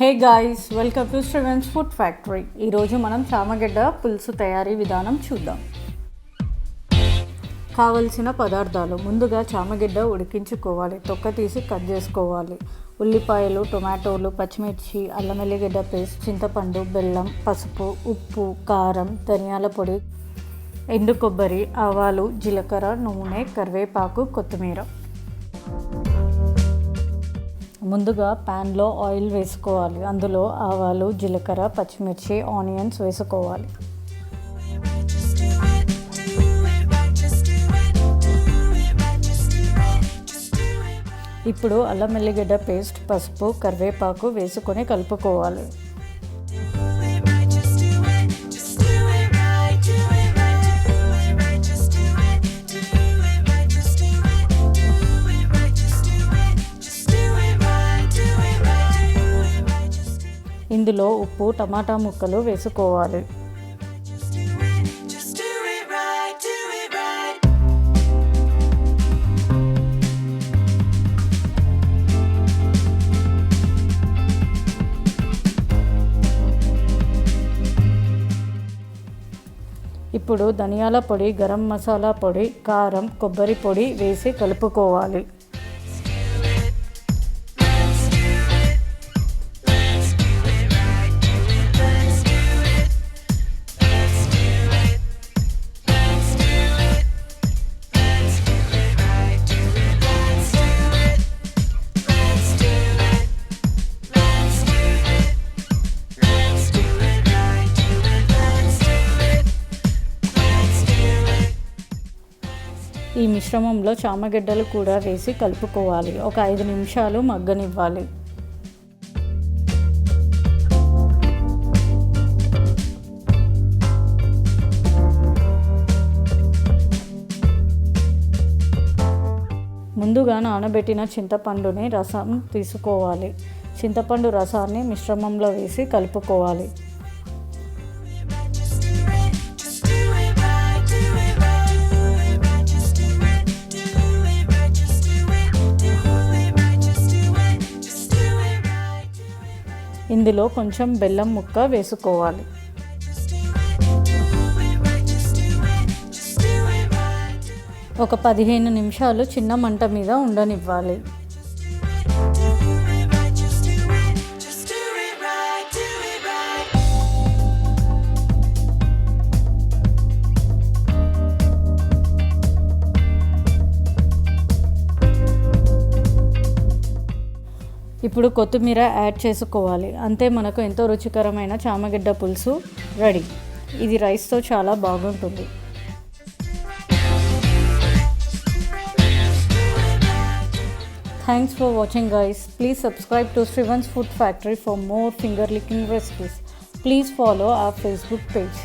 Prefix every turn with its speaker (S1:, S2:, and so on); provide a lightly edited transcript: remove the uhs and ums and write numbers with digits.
S1: Hey guys, welcome to Srivens food factory. ఈరోజు మనం చామగడ్డ పులుసు తయారీ విధానం చూద్దాం. కావలసిన పదార్థాలు: ముందుగా చామగడ్డ ఉడికించుకోవాలి, తొక్క తీసి కట్ చేసుకోవాలి. ఉల్లిపాయలు, టొమాటోలు, పచ్చిమిర్చి, అల్లం వెల్లిగడ్డ పేస్ట్, చింతపండు, బెల్లం, పసుపు, ఉప్పు, కారం, ధనియాల పొడి, ఎండు కొబ్బరి, ఆవాలు, జీలకర్ర, నూనె, కరివేపాకు, కొత్తిమీర. ముందుగా ప్యాన్లో ఆయిల్ వేసుకోవాలి. అందులో ఆవాలు, జీలకర్ర, పచ్చిమిర్చి, ఆనియన్స్ వేసుకోవాలి. ఇప్పుడు అల్లం వెల్లిగడ్డ పేస్ట్, పసుపు, కరివేపాకు వేసుకొని కలుపుకోవాలి. ఇందులో ఉప్పు, టమాటా ముక్కలు వేసుకోవాలి. ఇప్పుడు ధనియాల పొడి, గరం మసాలా పొడి, కారం, కొబ్బరి పొడి వేసి కలుపుకోవాలి. ఈ మిశ్రమంలో చామగడ్డలు కూడా వేసి కలుపుకోవాలి. ఒక 5 నిమిషాలు మగ్గనివ్వాలి. ముందుగా నానబెట్టిన చింతపండుని రసం తీసుకోవాలి. చింతపండు రసాన్ని మిశ్రమంలో వేసి కలుపుకోవాలి. ఇందులో కొంచెం బెల్లం ముక్క వేసుకోవాలి. ఒక 15 నిమిషాలు చిన్న మంట మీద ఉండనివ్వాలి. ఇప్పుడు కొత్తిమీర యాడ్ చేసుకోవాలి. అంతే, మనకు ఎంతో రుచికరమైన చామగడ్డ పులుసు రెడీ. ఇది రైస్తో చాలా బాగుంటుంది. Thanks for watching guys. Please subscribe to ShriVen'sfoodfactory for more finger licking recipes. Please follow our Facebook page.